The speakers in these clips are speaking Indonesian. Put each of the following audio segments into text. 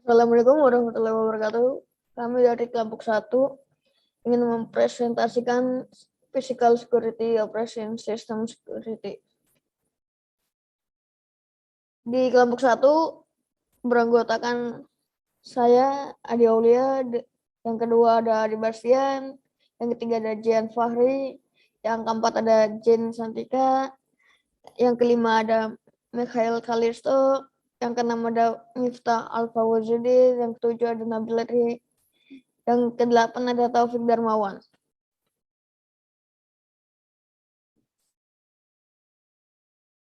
Assalamualaikum warahmatullahi wabarakatuh. Kami dari kelompok 1 ingin mempresentasikan Physical Security Operation System Security. Di kelompok 1 beranggotakan saya, Adi Aulia, yang kedua ada Adi Bastian, yang ketiga ada Jian Fahri, yang keempat ada Jen Santika, yang kelima ada Mikhail Kalisto, yang keenam ada Miftah Alfawazudi, yang ketujuh ada Nabil Ri, yang kedelapan ada Taufik Darmawan.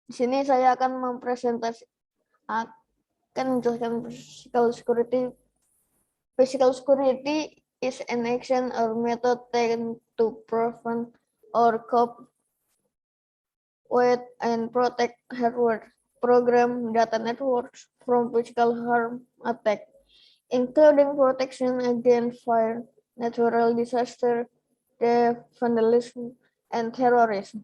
Di sini saya akan menjelaskan physical security. Physical security is an action or method taken to prevent or cope with and protect hardware, program, data networks from physical harm attack, including protection against fire, natural disaster, theft, vandalism, and terrorism.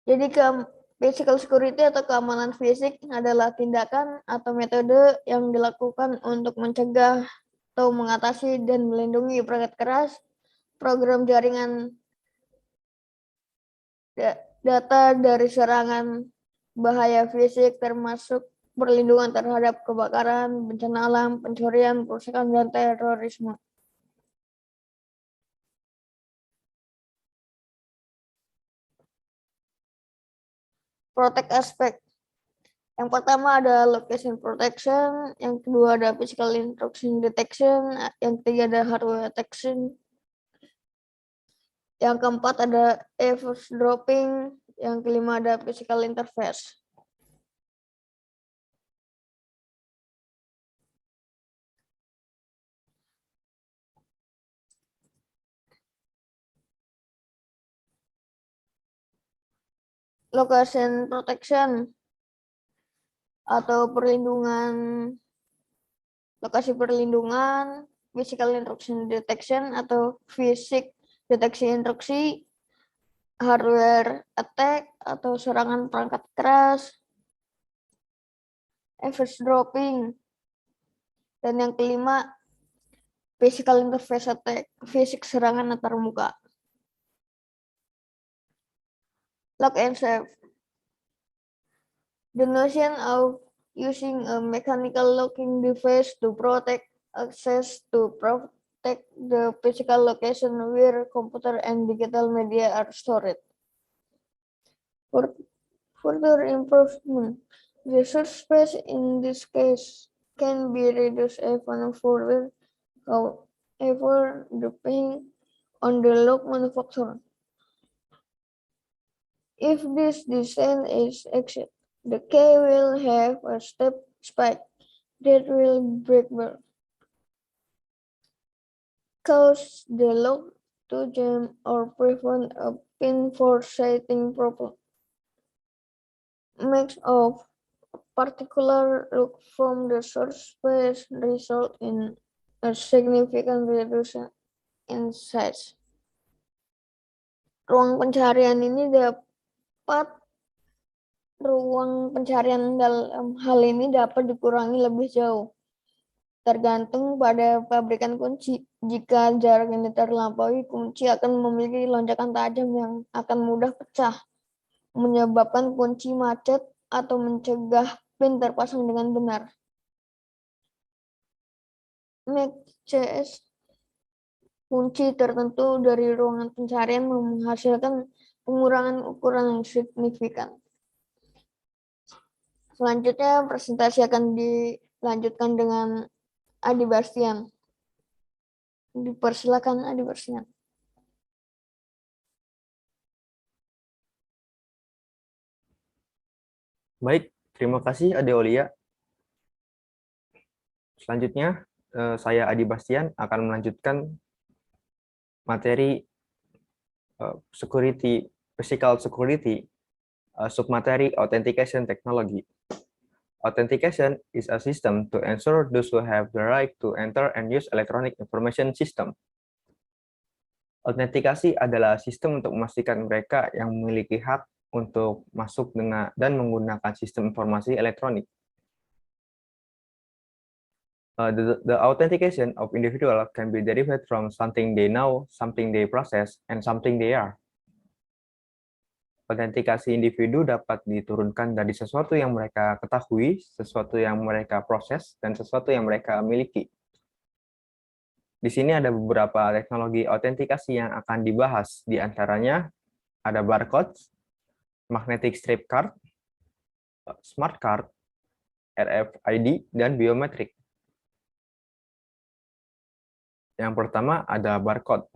Jadi physical security atau keamanan fisik adalah tindakan atau metode yang dilakukan untuk mencegah atau mengatasi dan melindungi perangkat keras, program jaringan data dari serangan bahaya fisik termasuk perlindungan terhadap kebakaran, bencana alam, pencurian, perusakan, dan terorisme. Protect aspect. Yang pertama ada location protection, yang kedua ada physical intrusion detection, yang ketiga ada hardware detection, yang keempat ada eavesdropping, yang kelima ada physical interface. Location protection atau lokasi perlindungan, physical intrusion detection atau fisik deteksi intrusi, hardware attack atau serangan perangkat keras, eavesdropping, dan yang kelima physical interface attack, fisik serangan antar muka. Lock and save. The notion of using a mechanical locking device to protect access to protect the physical location where computer and digital media are stored. For further improvement, the search space in this case can be reduced even further, however, depending on the lock manufacturer. If this design is accepted, the key will have a step spike that will break the cause the lock to jam or prevent a pin for setting problem. Mix of particular look from the source space result in a significant reduction in size. Ruang pencarian dalam hal ini dapat dikurangi lebih jauh, tergantung pada pabrikan kunci. Jika jarak ini terlampaui, kunci akan memiliki lonjakan tajam yang akan mudah pecah, menyebabkan kunci macet atau mencegah pin terpasang dengan benar. MAC-CS kunci tertentu dari ruangan pencarian menghasilkan pengurangan ukuran yang signifikan. Selanjutnya presentasi akan dilanjutkan dengan Adi Bastian. Dipersilakan Adi Bastian. Baik, terima kasih Ade Aulia. Selanjutnya, saya Adi Bastian akan melanjutkan materi physical security, submateri authentication technology. Authentication is a system to ensure those who have the right to enter and use electronic information system. Autentikasi adalah sistem untuk memastikan mereka yang memiliki hak untuk masuk dengan dan menggunakan sistem informasi elektronik. The authentication of individual can be derived from something they know, something they process, and something they are. Autentikasi individu dapat diturunkan dari sesuatu yang mereka ketahui, sesuatu yang mereka proses, dan sesuatu yang mereka miliki. Di sini ada beberapa teknologi autentikasi yang akan dibahas. Di antaranya ada barcode, magnetic stripe card, smart card, RFID, dan biometrik. Yang pertama ada barcode.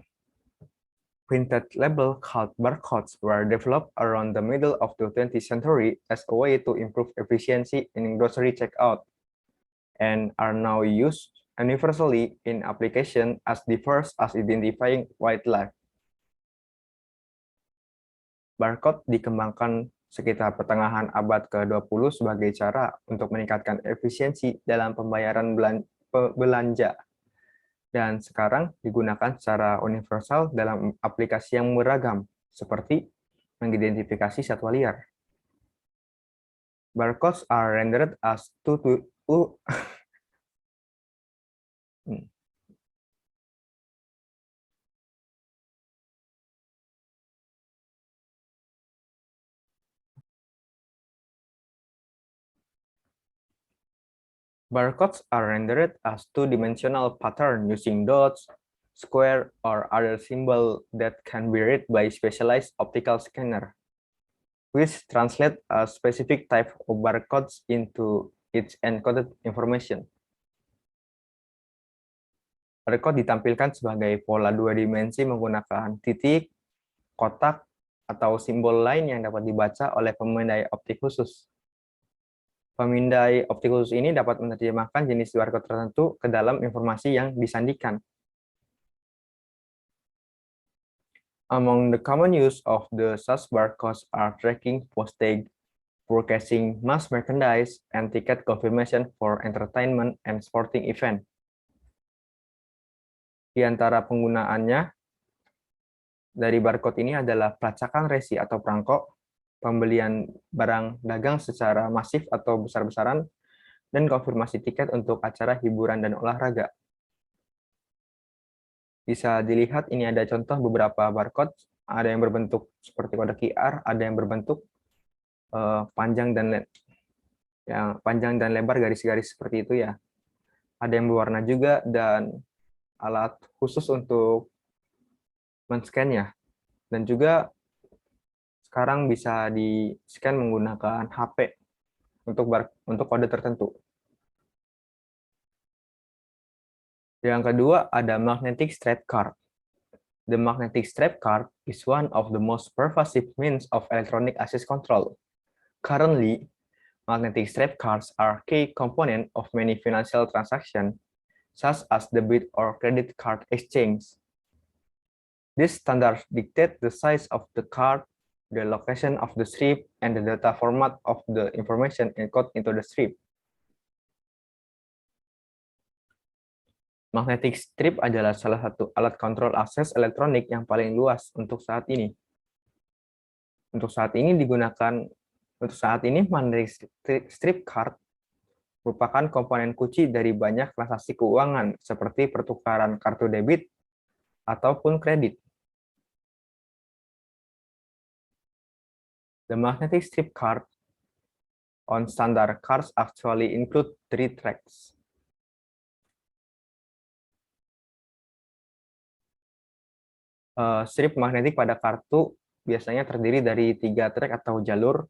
Printed label called barcodes were developed around the middle of the 20th century as a way to improve efficiency in grocery checkout and are now used universally in application as diverse as identifying wildlife. Barcode dikembangkan sekitar pertengahan abad ke-20 sebagai cara untuk meningkatkan efisiensi dalam pembayaran belanja. Dan sekarang digunakan secara universal dalam aplikasi yang beragam, seperti mengidentifikasi satwa liar. Barcodes are rendered as Barcodes are rendered as two-dimensional pattern using dots, square, or other symbol that can be read by specialized optical scanner, which translate a specific type of barcodes into its encoded information. Barcode ditampilkan sebagai pola dua dimensi menggunakan titik, kotak, atau simbol lain yang dapat dibaca oleh pemindai optik khusus. Pemindai optik khusus ini dapat menerjemahkan jenis barcode tertentu ke dalam informasi yang disandikan. Among the common use of the such barcodes are tracking postage, forecasting mass merchandise, and ticket confirmation for entertainment and sporting event. Di antara penggunaannya dari barcode ini adalah pelacakan resi atau perangko, pembelian barang dagang secara masif atau besar-besaran, dan konfirmasi tiket untuk acara hiburan dan olahraga. Bisa dilihat ini ada contoh beberapa barcode, ada yang berbentuk seperti kode QR, ada yang berbentuk panjang dan lebar garis-garis seperti itu ya. Ada yang berwarna juga dan alat khusus untuk men-scan-nya. Dan juga sekarang bisa di-scan menggunakan HP untuk kode tertentu. Yang kedua ada magnetic stripe card. The magnetic stripe card is one of the most pervasive means of electronic access control. Currently, magnetic stripe cards are a key component of many financial transactions, such as debit or credit card exchange. These standards dictate the size of the card, the location of the strip, and the data format of the information encoded into the strip. Magnetic strip adalah salah satu alat kontrol akses elektronik yang paling luas untuk saat ini. Untuk saat ini, magnetic strip card merupakan komponen kunci dari banyak transaksi keuangan seperti pertukaran kartu debit ataupun kredit. The magnetic strip card on standard cards actually include 3 tracks. Strip magnetik pada kartu biasanya terdiri dari 3 track atau jalur.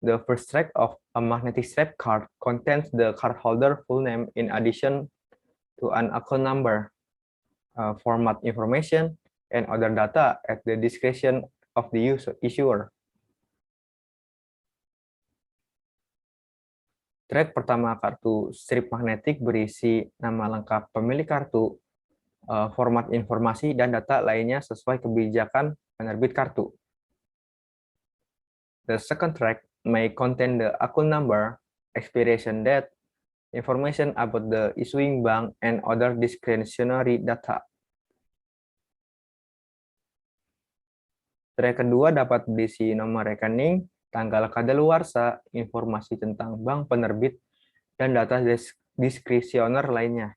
The first track of a magnetic stripe card contains the cardholder full name in addition to an account number, format information, and other data at the discretion of the issuer. Track pertama kartu strip magnetik berisi nama lengkap pemilik kartu, format informasi, dan data lainnya sesuai kebijakan penerbit kartu. The second track may contain the account number, expiration date, information about the issuing bank, and other discretionary data. Track kedua dapat berisi nomor rekening, tanggal kadaluarsa, informasi tentang bank penerbit, dan data diskrisioner lainnya.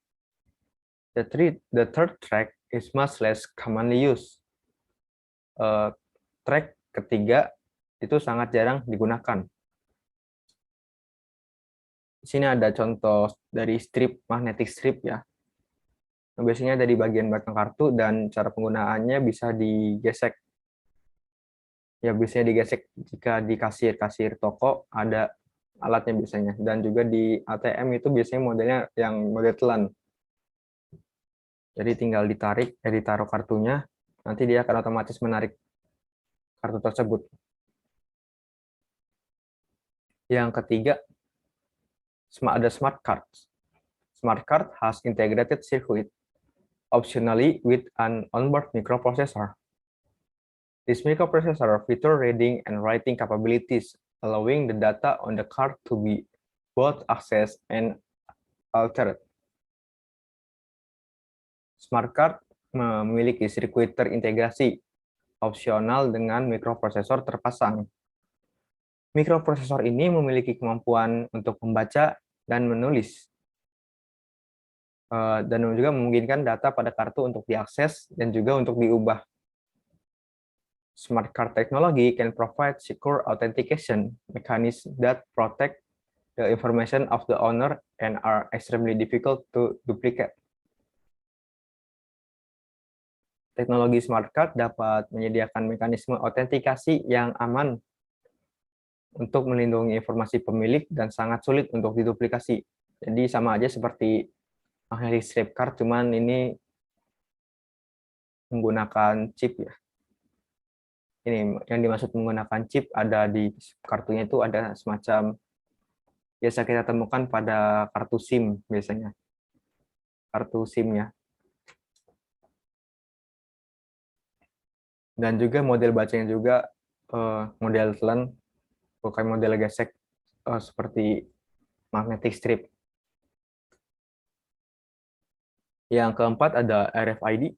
The third track is much less commonly used. Track ketiga itu sangat jarang digunakan. Di sini ada contoh dari strip, magnetic strip ya. Biasanya ada di bagian belakang kartu dan cara penggunaannya bisa digesek. Ya biasanya digesek jika di kasir toko ada alatnya biasanya. Dan juga di ATM itu biasanya modelnya yang model telan. Jadi tinggal ditaruh kartunya, nanti dia akan otomatis menarik kartu tersebut. Yang ketiga, ada smart cards. Smart card has integrated circuit, optionally with an onboard microprocessor. This microprocessor feature reading and writing capabilities, allowing the data on the card to be both accessed and altered. Smart card memiliki sirkuit terintegrasi, opsional dengan mikroprosesor terpasang. Mikroprosesor ini memiliki kemampuan untuk membaca dan menulis, dan juga memungkinkan data pada kartu untuk diakses dan juga untuk diubah. Smart card technology can provide secure authentication mechanisms that protect the information of the owner and are extremely difficult to duplicate. Teknologi smart card dapat menyediakan mekanisme autentikasi yang aman untuk melindungi informasi pemilik dan sangat sulit untuk diduplikasi. Jadi sama aja seperti magnetic strip card, cuman ini menggunakan chip ya. Ini yang dimaksud menggunakan chip, ada di kartunya itu ada semacam biasa kita temukan pada kartu SIM biasanya. Kartu SIM-nya. Dan juga model bacanya juga model telan, bukan model gesek seperti magnetic strip. Yang keempat ada RFID.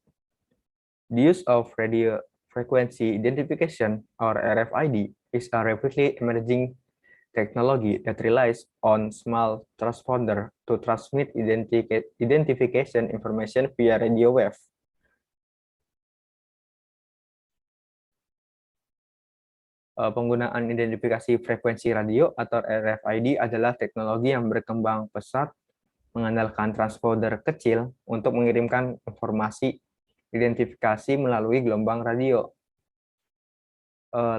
The use of radio frequency identification or RFID is a rapidly emerging technology that relies on small transponder to transmit identification information via radio wave. Penggunaan identifikasi frekuensi radio atau RFID adalah teknologi yang berkembang pesat mengandalkan transponder kecil untuk mengirimkan informasi identifikasi melalui gelombang radio.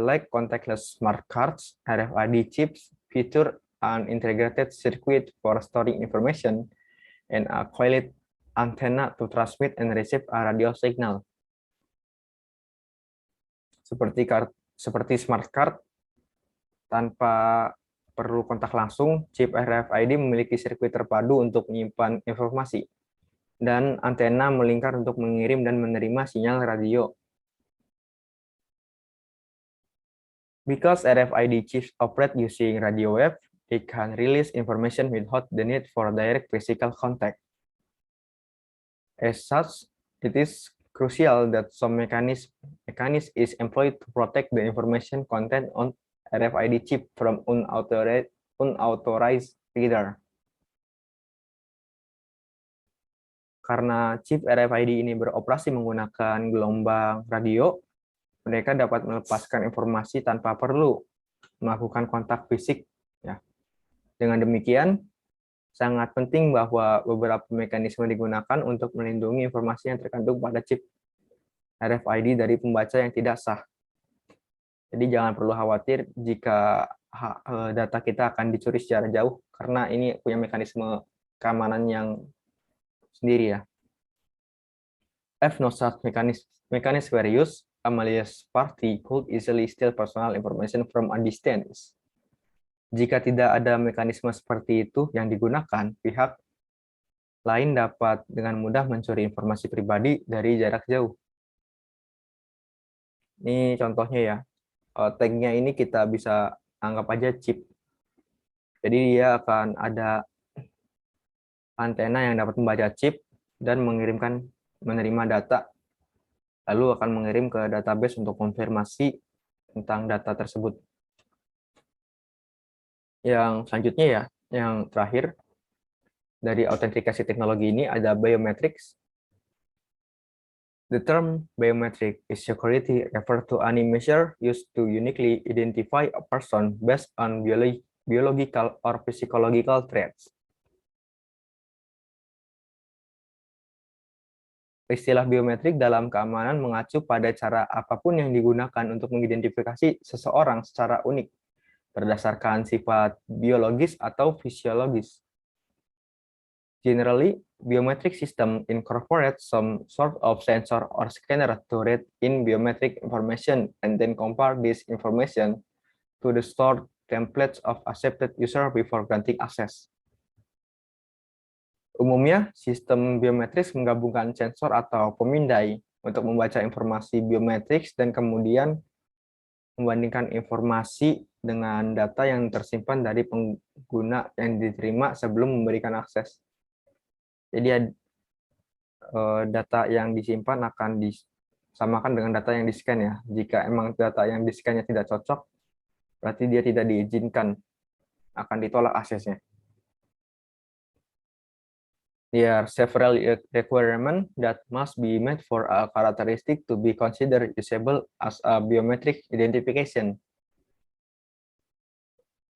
Like contactless smart cards, RFID chips feature an integrated circuit for storing information and a coiled antenna to transmit and receive a radio signal. Seperti smart card, tanpa perlu kontak langsung, chip RFID memiliki sirkuit terpadu untuk menyimpan informasi, dan antena melingkar untuk mengirim dan menerima sinyal radio. Because RFID chips operate using radio wave, they can release information without the need for direct physical contact. As such, it is crucial that some mechanism is employed to protect the information content on RFID chip from unauthorized reader. Karena chip RFID ini beroperasi menggunakan gelombang radio, mereka dapat melepaskan informasi tanpa perlu melakukan kontak fisik. Ya. Dengan demikian, sangat penting bahwa beberapa mekanisme digunakan untuk melindungi informasi yang terkandung pada chip RFID dari pembaca yang tidak sah. Jadi jangan perlu khawatir jika data kita akan dicuri secara jauh, karena ini punya mekanisme keamanan yang sendiri ya. If no such mechanism were used, a malicious party could easily steal personal information from a distance. Jika tidak ada mekanisme seperti itu yang digunakan, pihak lain dapat dengan mudah mencuri informasi pribadi dari jarak jauh. Ini contohnya ya. Tag-nya ini kita bisa anggap aja chip. Jadi dia akan ada antena yang dapat membaca chip dan menerima data, lalu akan mengirim ke database untuk konfirmasi tentang data tersebut. Yang selanjutnya ya, yang terakhir, dari autentikasi teknologi ini ada biometrics. The term biometric is security refer to any measure used to uniquely identify a person based on biological or physiological traits. Istilah biometrik dalam keamanan mengacu pada cara apapun yang digunakan untuk mengidentifikasi seseorang secara unik berdasarkan sifat biologis atau fisiologis. Generally, biometric system incorporates some sort of sensor or scanner to read in biometric information and then compare this information to the stored templates of accepted user before granting access. Umumnya, sistem biometris menggabungkan sensor atau pemindai untuk membaca informasi biometris dan kemudian membandingkan informasi dengan data yang tersimpan dari pengguna yang diterima sebelum memberikan akses. Jadi data yang disimpan akan disamakan dengan data yang di-scan ya. Jika emang data yang di-scan-nya tidak cocok, berarti dia tidak diizinkan, akan ditolak aksesnya. There are several requirements that must be met for a characteristic to be considered usable as a biometric identification.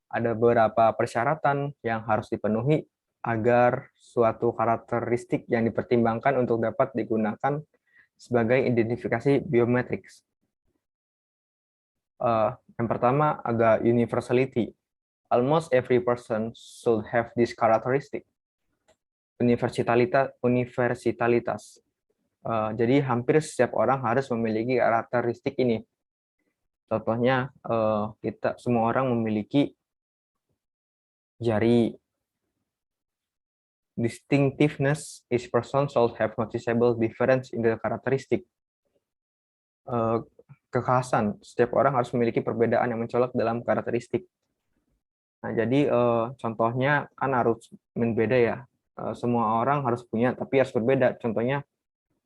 Ada beberapa persyaratan yang harus dipenuhi agar suatu karakteristik yang dipertimbangkan untuk dapat digunakan sebagai identifikasi biometrik. Yang pertama ada universality. Almost every person should have this characteristic. Universalitas. Jadi hampir setiap orang harus memiliki karakteristik ini. Contohnya kita semua orang memiliki jari. Distinctiveness is person should have noticeable difference in the characteristic. Kekhasan, setiap orang harus memiliki perbedaan yang mencolok dalam karakteristik. Nah, jadi contohnya kan harus berbeda ya. Semua orang harus punya, tapi harus berbeda. Contohnya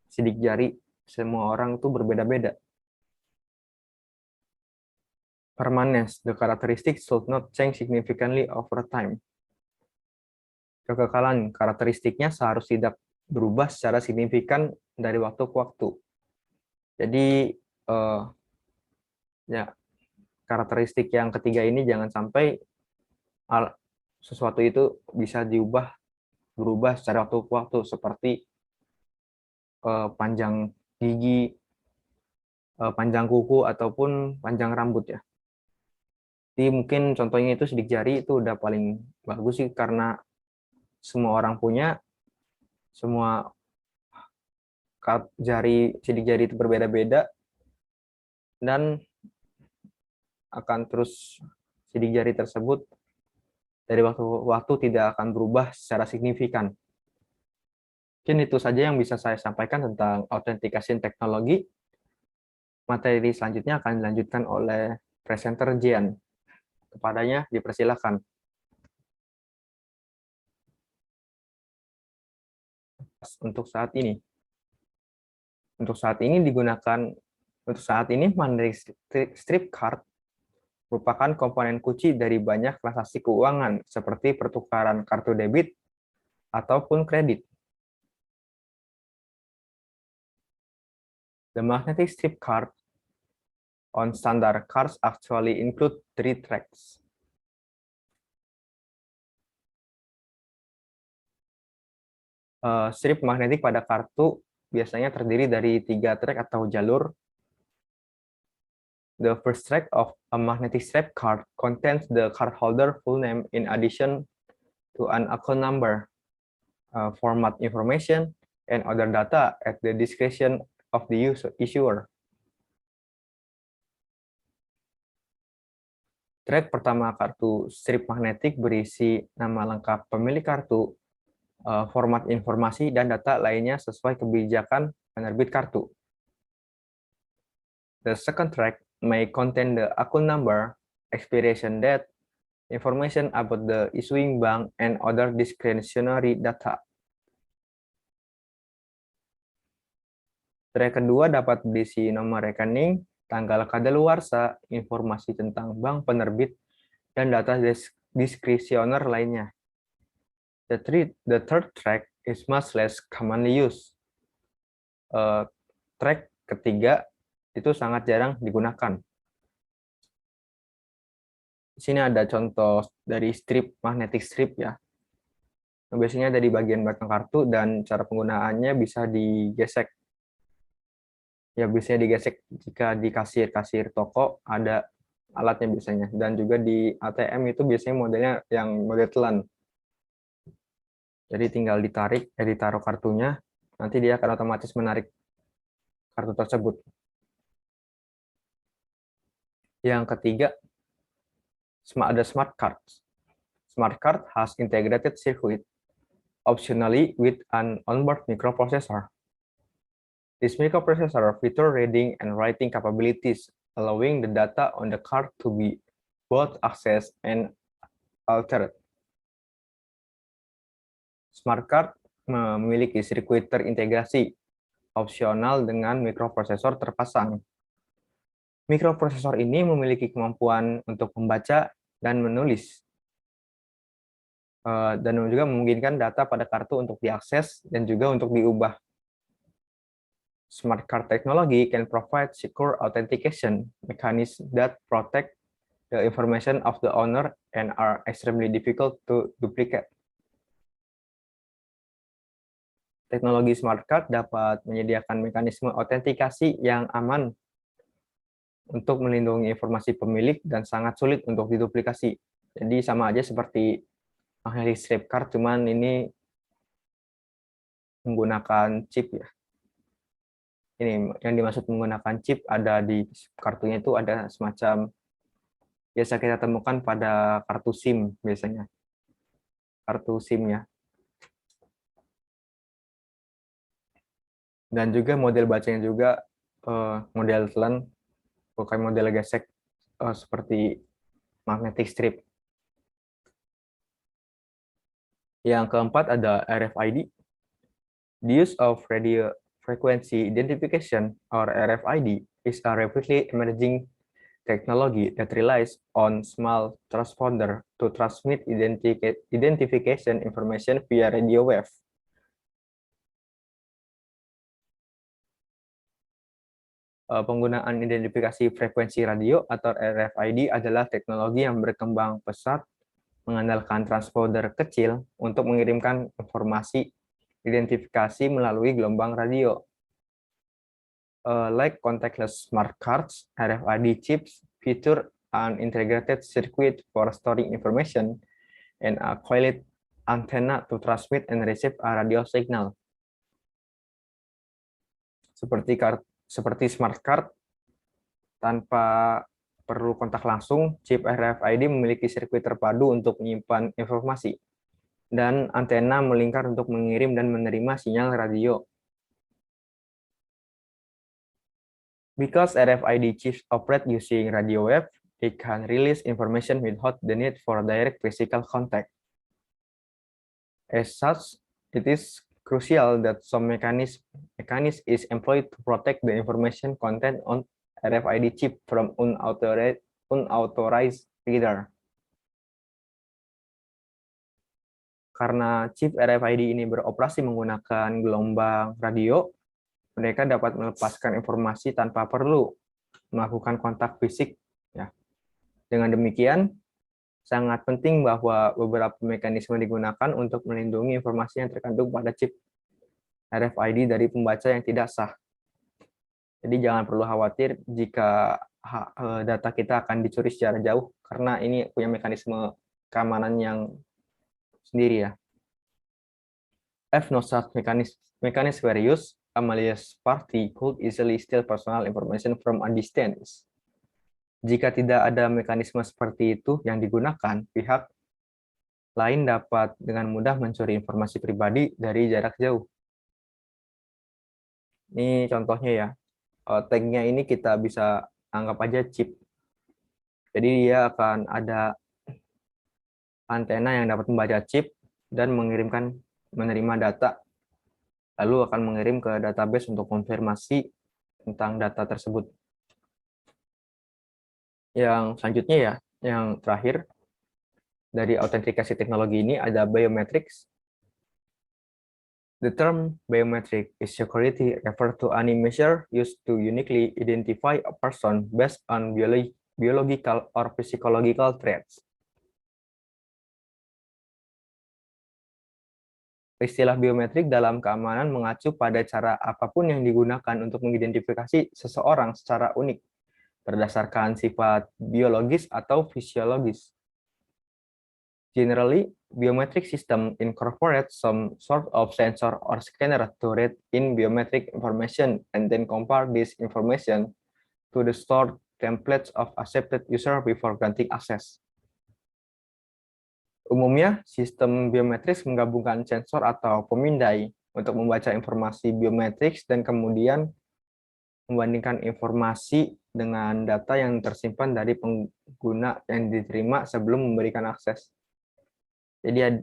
sidik jari, semua orang itu berbeda-beda. Permanence, the characteristics should not change significantly over time. Kekekalan, karakteristiknya seharus tidak berubah secara signifikan dari waktu ke waktu. Jadi ya karakteristik yang ketiga ini jangan sampai sesuatu itu bisa berubah secara waktu ke waktu, seperti panjang gigi, panjang kuku, ataupun panjang rambut ya. Jadi mungkin contohnya itu sidik jari itu udah paling bagus sih, karena semua orang punya, semua sidik jari itu berbeda-beda, dan akan terus sidik jari tersebut dari waktu ke waktu tidak akan berubah secara signifikan. Mungkin itu saja yang bisa saya sampaikan tentang authentication teknologi. Materi selanjutnya akan dilanjutkan oleh presenter Jian. Kepadanya dipersilakan. Untuk saat ini Mandiri Strip Card merupakan komponen kunci dari banyak transaksi keuangan seperti pertukaran kartu debit ataupun kredit. The magnetic strip card on standard cards actually include 3 tracks. Strip magnetik pada kartu biasanya terdiri dari 3 track atau jalur. The first track of a magnetic stripe card contains the cardholder full name in addition to an account number, format information, and other data at the discretion of the issuer. Track pertama kartu strip magnetik berisi nama lengkap pemilik kartu, format informasi, dan data lainnya sesuai kebijakan penerbit kartu. The second track may contain the account number, expiration date, information about the issuing bank, and other discretionary data. Track kedua dapat berisi nomor rekening, tanggal kadaluarsa, informasi tentang bank penerbit, dan data diskresioner lainnya. The third track is much less commonly used. Track ketiga itu sangat jarang digunakan. Di sini ada contoh dari strip, magnetic strip ya. Biasanya ada di bagian belakang kartu dan cara penggunaannya bisa digesek. Ya biasanya digesek jika di kasir toko ada alatnya biasanya. Dan juga di ATM itu biasanya modelnya yang model telan. Jadi tinggal ditaruh kartunya, nanti dia akan otomatis menarik kartu tersebut. Yang ketiga, ada smart card. Smart card has integrated circuit, optionally with an onboard microprocessor. This microprocessor feature reading and writing capabilities, allowing the data on the card to be both accessed and altered. Smart card memiliki sirkuit terintegrasi, opsional dengan mikroprosesor terpasang. Mikroprosesor ini memiliki kemampuan untuk membaca dan menulis, dan juga memungkinkan data pada kartu untuk diakses dan juga untuk diubah. Smart card technology can provide secure authentication mechanisms that protect the information of the owner and are extremely difficult to duplicate. Teknologi smart card dapat menyediakan mekanisme autentikasi yang aman untuk melindungi informasi pemilik dan sangat sulit untuk diduplikasi. Jadi sama aja seperti magnetic strip card, cuman ini menggunakan chip ya. Ini yang dimaksud menggunakan chip, ada di kartunya itu ada semacam biasa kita temukan pada kartu SIM biasanya. Kartu SIM ya. Dan juga model bacanya juga model telan, bukan model gesek seperti magnetic strip. Yang keempat ada RFID. The use of radio frequency identification or RFID is a rapidly emerging technology that relies on small transponder to transmit identification information via radio wave. Penggunaan identifikasi frekuensi radio atau RFID adalah teknologi yang berkembang pesat mengandalkan transponder kecil untuk mengirimkan informasi identifikasi melalui gelombang radio. Like contactless smart cards, RFID chips feature an integrated circuit for storing information and a coiled antenna to transmit and receive a radio signal. Seperti smart card, tanpa perlu kontak langsung, chip RFID memiliki sirkuit terpadu untuk menyimpan informasi, dan antena melingkar untuk mengirim dan menerima sinyal radio. Because RFID chips operate using radio wave, it can release information without the need for direct physical contact. As such, it is crucial that some mechanism is employed to protect the information content on RFID chip from unauthorized reader. Karena chip RFID ini beroperasi menggunakan gelombang radio, mereka dapat melepaskan informasi tanpa perlu melakukan kontak fisik. Ya. Dengan demikian, sangat penting bahwa beberapa mekanisme digunakan untuk melindungi informasi yang terkandung pada chip RFID dari pembaca yang tidak sah. Jadi jangan perlu khawatir jika data kita akan dicuri secara jauh, karena ini punya mekanisme keamanan yang sendiri ya. If no such mechanism were used, a malicious party could easily steal personal information from a distance. Jika tidak ada mekanisme seperti itu yang digunakan, pihak lain dapat dengan mudah mencuri informasi pribadi dari jarak jauh. Ini contohnya ya. Tag-nya ini kita bisa anggap aja chip. Jadi dia akan ada antena yang dapat membaca chip dan menerima data, lalu akan mengirim ke database untuk konfirmasi tentang data tersebut. Yang selanjutnya ya, yang terakhir dari autentikasi teknologi ini ada biometrics. The term biometric security refers to any measure used to uniquely identify a person based on biological or physiological traits. Istilah biometrik dalam keamanan mengacu pada cara apapun yang digunakan untuk mengidentifikasi seseorang secara unik berdasarkan sifat biologis atau fisiologis. Generally, biometric system incorporate some sort of sensor or scanner to read in biometric information and then compare this information to the stored templates of accepted user before granting access. Umumnya, sistem biometris menggabungkan sensor atau pemindai untuk membaca informasi biometrik dan kemudian membandingkan informasi dengan data yang tersimpan dari pengguna yang diterima sebelum memberikan akses. Jadi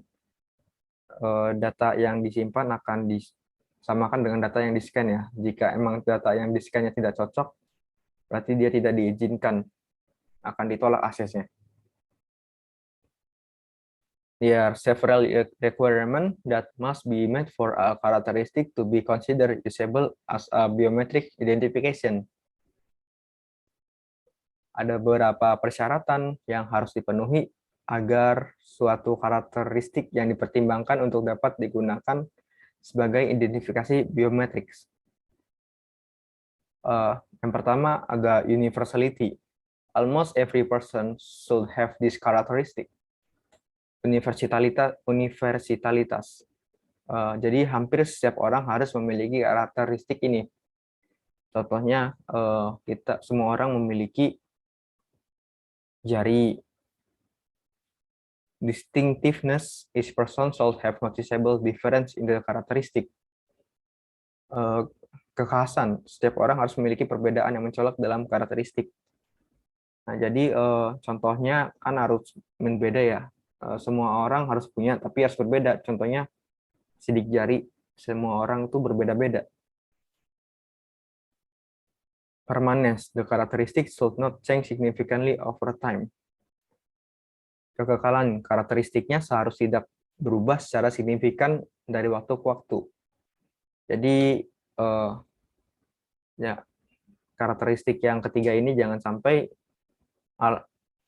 data yang disimpan akan disamakan dengan data yang di-scan ya. Jika emang data yang di-scan-nya tidak cocok, berarti dia tidak diizinkan, akan ditolak aksesnya. There are several requirements that must be met for a characteristic to be considered usable as a biometric identification. Ada beberapa persyaratan yang harus dipenuhi agar suatu karakteristik yang dipertimbangkan untuk dapat digunakan sebagai identifikasi biometrik. Yang pertama, ada universality. Almost every person should have this characteristic. Universalitas. Jadi hampir setiap orang harus memiliki karakteristik ini. Contohnya, kita semua orang memiliki jari. Distinctiveness, each person should have noticeable difference in the characteristic. Kekhasan, setiap orang harus memiliki perbedaan yang mencolok dalam karakteristik. Nah, jadi contohnya kan harus berbeda ya. Semua orang harus punya, tapi harus berbeda. Contohnya sidik jari, semua orang itu berbeda-beda. Permanence, the characteristics should not change significantly over time. Kekekalan, karakteristiknya seharusnya tidak berubah secara signifikan dari waktu ke waktu. Jadi ya karakteristik yang ketiga ini jangan sampai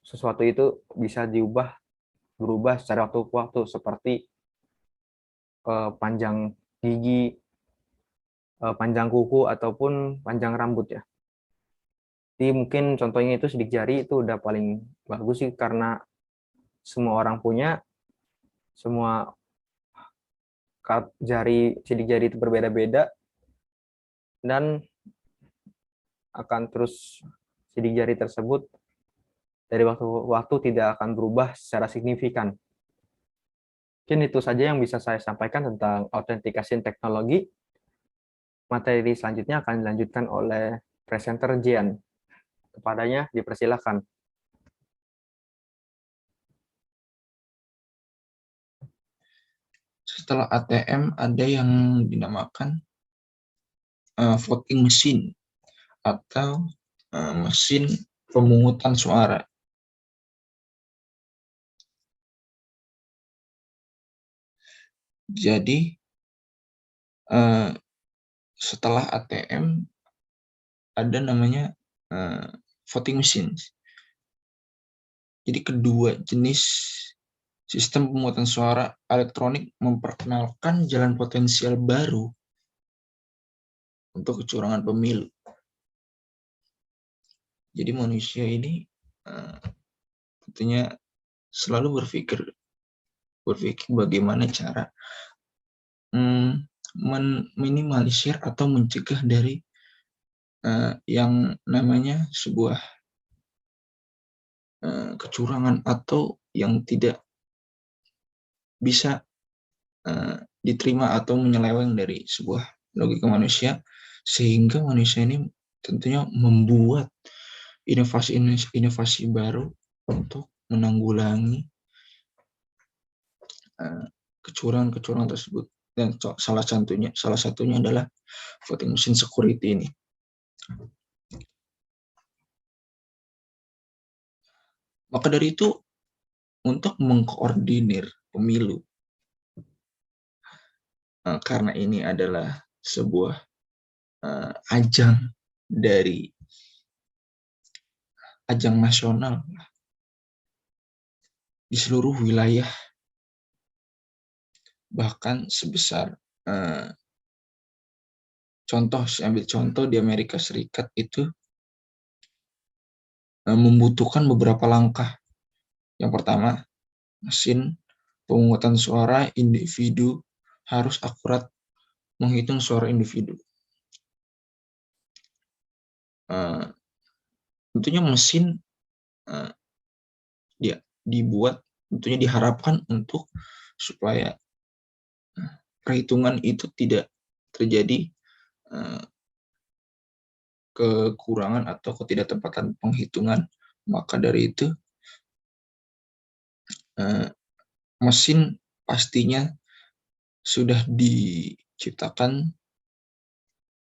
sesuatu itu bisa berubah secara waktu ke waktu, seperti panjang gigi, panjang kuku, ataupun panjang rambut ya. Jadi mungkin contohnya itu sidik jari itu udah paling bagus sih, karena semua orang punya, semua sidik jari itu berbeda-beda, dan akan terus sidik jari tersebut dari waktu ke waktu tidak akan berubah secara signifikan. Mungkin itu saja yang bisa saya sampaikan tentang authentication teknologi. Materi selanjutnya akan dilanjutkan oleh presenter Jian. Kepadanya dipersilakan. Setelah ATM ada yang dinamakan voting machine atau mesin pemungutan suara. Jadi setelah ATM ada namanya voting machine. Jadi kedua jenis sistem pemungutan suara elektronik memperkenalkan jalan potensial baru untuk kecurangan pemilu. Jadi manusia ini tentunya selalu berpikir bagaimana cara meminimalisir atau mencegah dari yang namanya sebuah kecurangan atau yang tidak bisa diterima atau menyeleweng dari sebuah logika manusia, sehingga manusia ini tentunya membuat inovasi baru untuk menanggulangi kecurangan tersebut. Dan salah satunya adalah voting machine security ini. Maka dari itu, untuk mengkoordinir pemilu, karena ini adalah sebuah ajang nasional di seluruh wilayah, bahkan sebesar ambil contoh di Amerika Serikat itu membutuhkan beberapa langkah. Yang pertama, mesin pemungutan suara individu harus akurat menghitung suara individu. Tentunya mesin dia dibuat, tentunya diharapkan untuk supaya perhitungan itu tidak terjadi kekurangan atau ketidaktepatan penghitungan. Maka dari itu mesin pastinya sudah diciptakan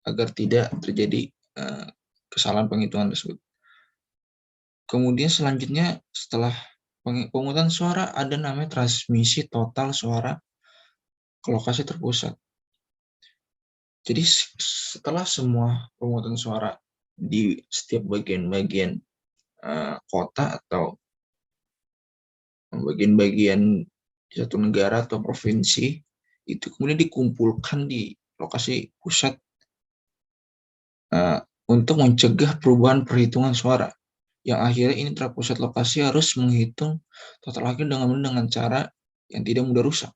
agar tidak terjadi kesalahan penghitungan tersebut. Kemudian selanjutnya setelah pemungutan suara ada namanya transmisi total suara ke lokasi terpusat. Jadi setelah semua pemungutan suara di setiap bagian-bagian kota atau bagian-bagian di satu negara atau provinsi itu kemudian dikumpulkan di lokasi pusat untuk mencegah perubahan perhitungan suara, yang akhirnya ini terpusat lokasi harus menghitung total hasil dengan cara yang tidak mudah rusak.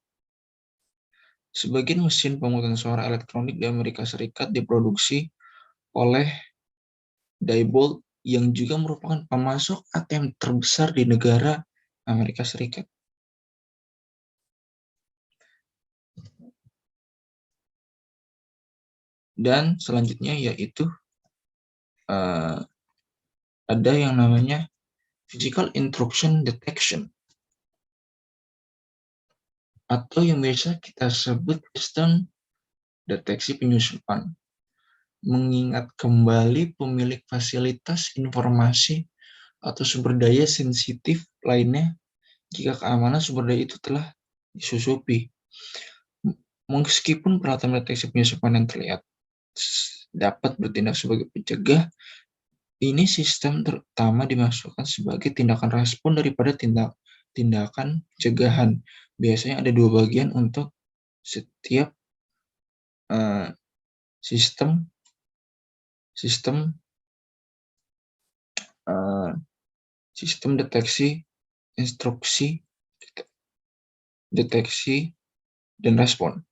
Sebagian mesin pemungutan suara elektronik di Amerika Serikat diproduksi oleh Diebold yang juga merupakan pemasok ATM terbesar di negara Amerika Serikat. Dan selanjutnya yaitu ada yang namanya physical intrusion detection, atau yang biasa kita sebut sistem deteksi penyusupan, mengingat kembali pemilik fasilitas informasi atau sumber daya sensitif lainnya jika keamanan sumber daya itu telah disusupi. Meskipun peralatan deteksi penyusupan yang terlihat dapat bertindak sebagai pencegah, ini sistem terutama dimasukkan sebagai tindakan respon daripada tindakan pencegahan. Biasanya ada dua bagian untuk setiap sistem deteksi, instruksi, deteksi, dan respon.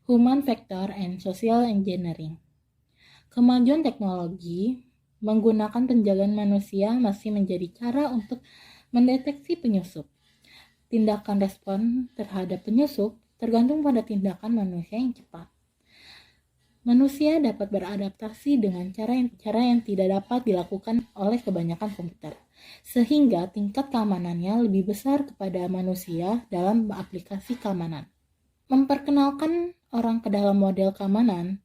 Human Factor and Social Engineering. Kemajuan teknologi menggunakan penjagaan manusia masih menjadi cara untuk mendeteksi penyusup. Tindakan respon terhadap penyusup tergantung pada tindakan manusia yang cepat. Manusia dapat beradaptasi dengan cara yang tidak dapat dilakukan oleh kebanyakan komputer, sehingga tingkat keamanannya lebih besar kepada manusia dalam aplikasi keamanan. Memperkenalkan orang ke dalam model keamanan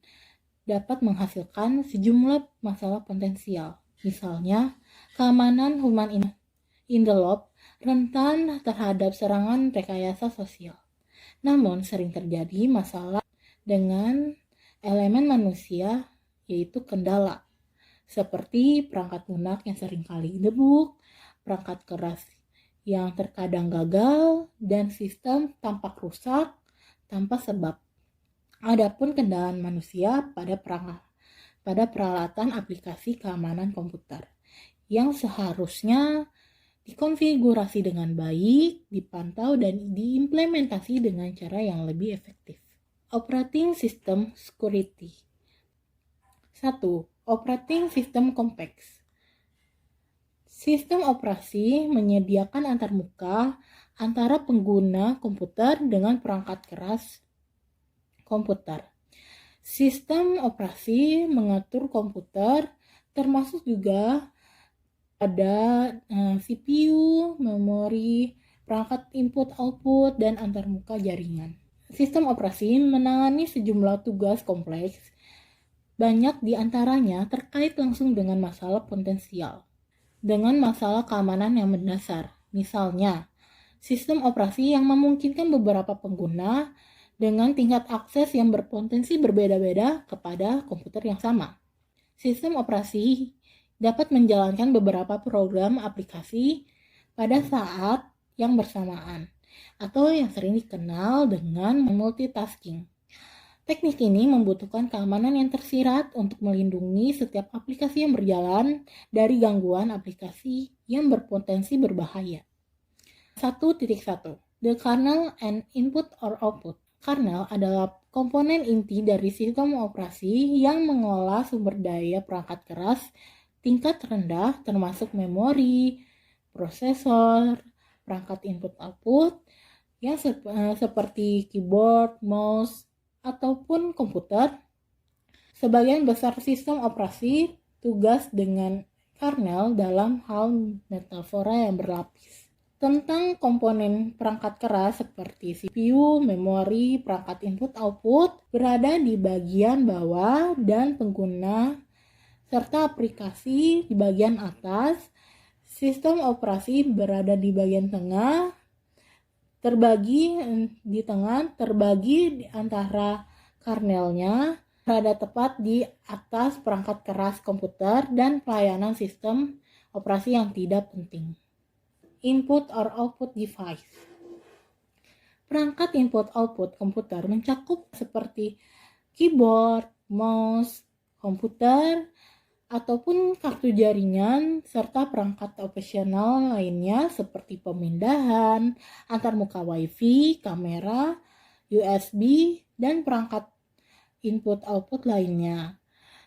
dapat menghasilkan sejumlah masalah potensial. Misalnya, keamanan human in the loop rentan terhadap serangan rekayasa sosial. Namun, sering terjadi masalah dengan elemen manusia, yaitu kendala, seperti perangkat lunak yang seringkali debuk, perangkat keras yang terkadang gagal, dan sistem tampak rusak tanpa sebab. Adapun kendala manusia pada peralatan aplikasi keamanan komputer yang seharusnya dikonfigurasi dengan baik, dipantau, dan diimplementasi dengan cara yang lebih efektif. Operating System Security. 1. Operating System kompleks. Sistem operasi menyediakan antarmuka antara pengguna komputer dengan perangkat keras komputer. Sistem operasi mengatur komputer, termasuk juga ada CPU, memori, perangkat input-output, dan antarmuka jaringan. Sistem operasi menangani sejumlah tugas kompleks, banyak di antaranya terkait langsung dengan masalah potensial. dengan masalah keamanan yang mendasar. Misalnya, sistem operasi yang memungkinkan beberapa pengguna dengan tingkat akses yang berpotensi berbeda-beda kepada komputer yang sama. Sistem operasi dapat menjalankan beberapa program aplikasi pada saat yang bersamaan, atau yang sering dikenal dengan multitasking. Teknik ini membutuhkan keamanan yang tersirat untuk melindungi setiap aplikasi yang berjalan dari gangguan aplikasi yang berpotensi berbahaya. 1.1. The kernel and input or output. Kernel adalah komponen inti dari sistem operasi yang mengolah sumber daya perangkat keras tingkat rendah termasuk memori, prosesor, perangkat input-output yang seperti keyboard, mouse, ataupun komputer. Sebagian besar sistem operasi tugas dengan kernel dalam hal metafora yang berlapis. Tentang komponen perangkat keras seperti CPU, memori, perangkat input-output berada di bagian bawah dan pengguna serta aplikasi di bagian atas. Sistem operasi berada di bagian tengah, terbagi di antara kernelnya, berada tepat di atas perangkat keras komputer dan pelayanan sistem operasi yang tidak penting. Input or output device. Perangkat input-output komputer mencakup seperti keyboard, mouse, komputer, ataupun kartu jaringan, serta perangkat operasional lainnya seperti pemindahan, antarmuka WiFi, kamera, USB, dan perangkat input-output lainnya.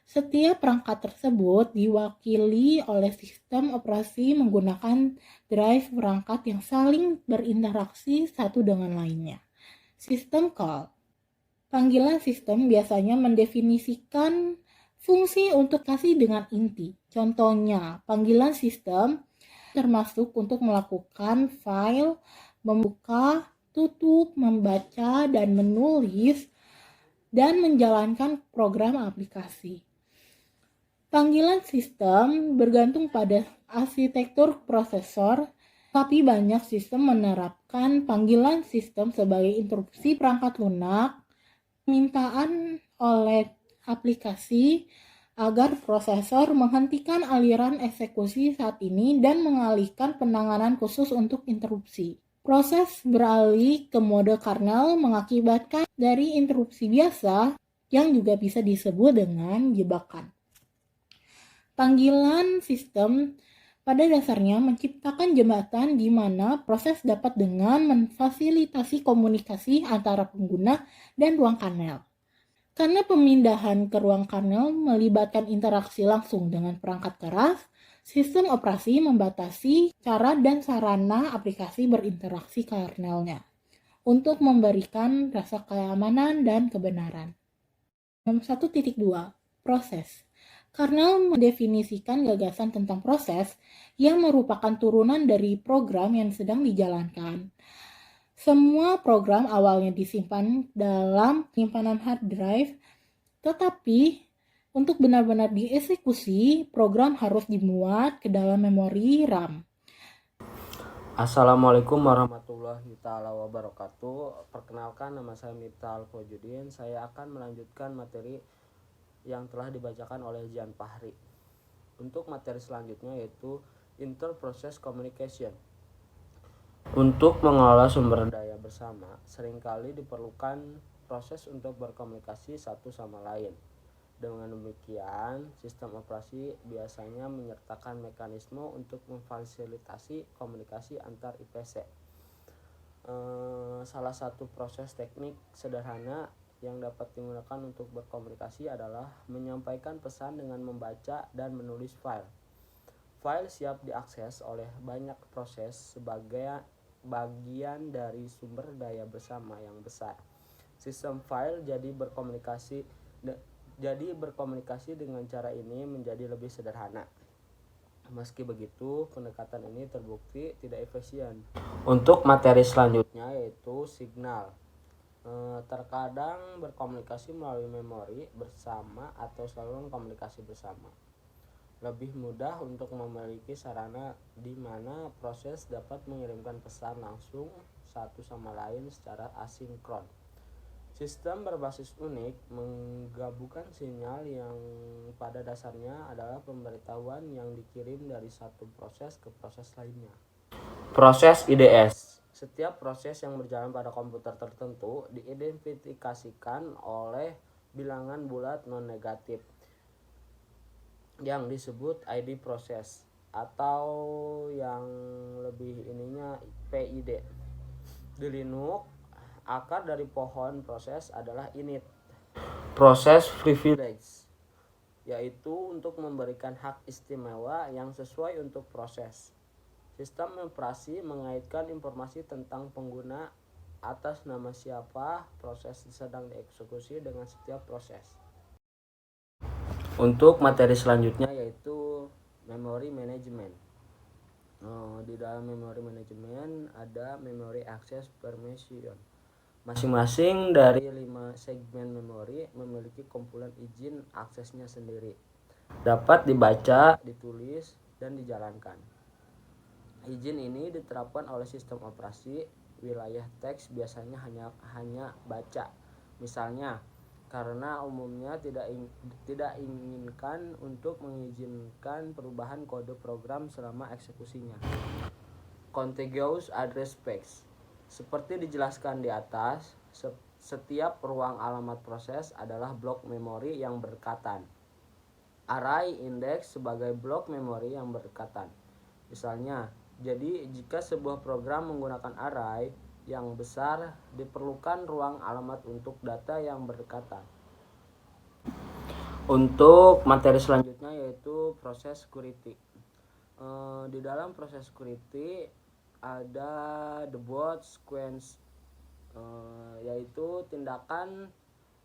Setiap perangkat tersebut diwakili oleh sistem operasi menggunakan drive perangkat yang saling berinteraksi satu dengan lainnya. Sistem call. Panggilan sistem biasanya mendefinisikan fungsi untuk kasih dengan inti. Contohnya, panggilan sistem termasuk untuk melakukan file, membuka, tutup, membaca, dan menulis, dan menjalankan program aplikasi. Panggilan sistem bergantung pada arsitektur prosesor, tapi banyak sistem menerapkan panggilan sistem sebagai interupsi perangkat lunak, permintaan oleh aplikasi agar prosesor menghentikan aliran eksekusi saat ini dan mengalihkan penanganan khusus untuk interupsi. Proses beralih ke mode kernel mengakibatkan dari interupsi biasa yang juga bisa disebut dengan jebakan. Panggilan sistem pada dasarnya menciptakan jembatan di mana proses dapat dengan memfasilitasi komunikasi antara pengguna dan ruang kernel. Karena pemindahan ke ruang kernel melibatkan interaksi langsung dengan perangkat keras, sistem operasi membatasi cara dan sarana aplikasi berinteraksi kernelnya untuk memberikan rasa keamanan dan kebenaran. 1.2. Proses. Kernel mendefinisikan gagasan tentang proses yang merupakan turunan dari program yang sedang dijalankan. Semua program awalnya disimpan dalam simpanan hard drive, tetapi untuk benar-benar dieksekusi, program harus dimuat ke dalam memori RAM. Assalamualaikum warahmatullahi wabarakatuh. Perkenalkan, nama saya Miftah Al-Fawjudin. Saya akan melanjutkan materi yang telah dibacakan oleh Jian Fahri. Untuk materi selanjutnya yaitu Inter-Process Communication. Untuk mengelola sumber daya bersama, seringkali diperlukan proses untuk berkomunikasi satu sama lain. Dengan demikian, sistem operasi biasanya menyertakan mekanisme untuk memfasilitasi komunikasi antar IPC. Salah satu proses teknik sederhana yang dapat digunakan untuk berkomunikasi adalah menyampaikan pesan dengan membaca dan menulis file. File siap diakses oleh banyak proses sebagai bagian dari sumber daya bersama yang besar. Sistem file jadi berkomunikasi dengan cara ini menjadi lebih sederhana. Meski begitu, pendekatan ini terbukti tidak efisien. Untuk materi selanjutnya yaitu signal. Terkadang berkomunikasi melalui memori bersama atau saluran komunikasi bersama. lebih mudah untuk memiliki sarana di mana proses dapat mengirimkan pesan langsung satu sama lain secara asinkron. Sistem berbasis unik menggabungkan sinyal yang pada dasarnya adalah pemberitahuan yang dikirim dari satu proses ke proses lainnya. Proses IDS. Setiap proses yang berjalan pada komputer tertentu diidentifikasikan oleh bilangan bulat non-negatif yang disebut ID proses atau yang lebih ininya PID. Di Linux, akar dari pohon proses adalah init. Proses privilege, yaitu untuk memberikan hak istimewa yang sesuai untuk proses. Sistem operasi mengaitkan informasi tentang pengguna atas nama siapa proses sedang dieksekusi dengan setiap proses. Untuk materi selanjutnya yaitu memory management. Di dalam memory management ada memory access permission. Masing-masing dari 5 segmen memori memiliki kumpulan izin aksesnya sendiri. Dapat dibaca, ditulis, dan dijalankan. Izin ini diterapkan oleh sistem operasi. Wilayah teks biasanya hanya baca. Misalnya, karena umumnya tidak inginkan untuk mengizinkan perubahan kode program selama eksekusinya. Contiguous address space. Seperti dijelaskan di atas, setiap ruang alamat proses adalah blok memori yang berdekatan. Array index sebagai blok memori yang berdekatan. Misalnya, jadi jika sebuah program menggunakan array yang besar, diperlukan ruang alamat untuk data yang berdekatan. Untuk materi selanjutnya yaitu proses security. Di dalam proses security ada the boot sequence, yaitu tindakan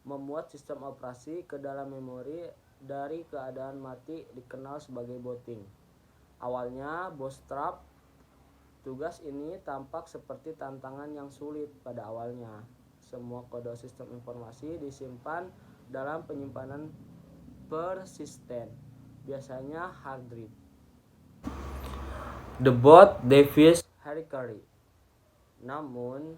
memuat sistem operasi ke dalam memori dari keadaan mati dikenal sebagai booting. Awalnya bootstrap. Tugas ini tampak seperti tantangan yang sulit pada awalnya. Semua kode sistem informasi disimpan dalam penyimpanan persisten, biasanya hard drive. The boot device hierarchy. Namun,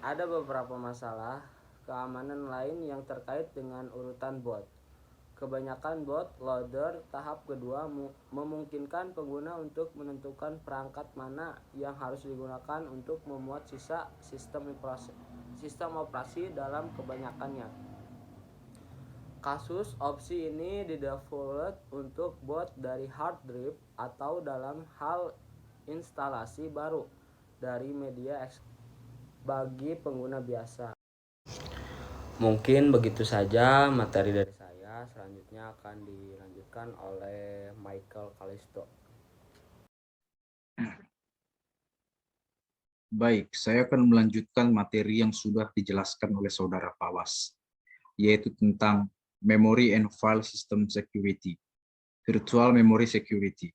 ada beberapa masalah keamanan lain yang terkait dengan urutan boot. Kebanyakan bootloader tahap kedua memungkinkan pengguna untuk menentukan perangkat mana yang harus digunakan untuk memuat sisa sistem operasi dalam kebanyakannya. Kasus opsi ini didefault untuk boot dari hard drive atau dalam hal instalasi baru dari media bagi pengguna biasa. Mungkin begitu saja materi dari saya. Selanjutnya akan dilanjutkan oleh Michael Kalisto. Baik, saya akan melanjutkan materi yang sudah dijelaskan oleh Saudara Pawas, yaitu tentang Memory and File System Security, Virtual Memory Security,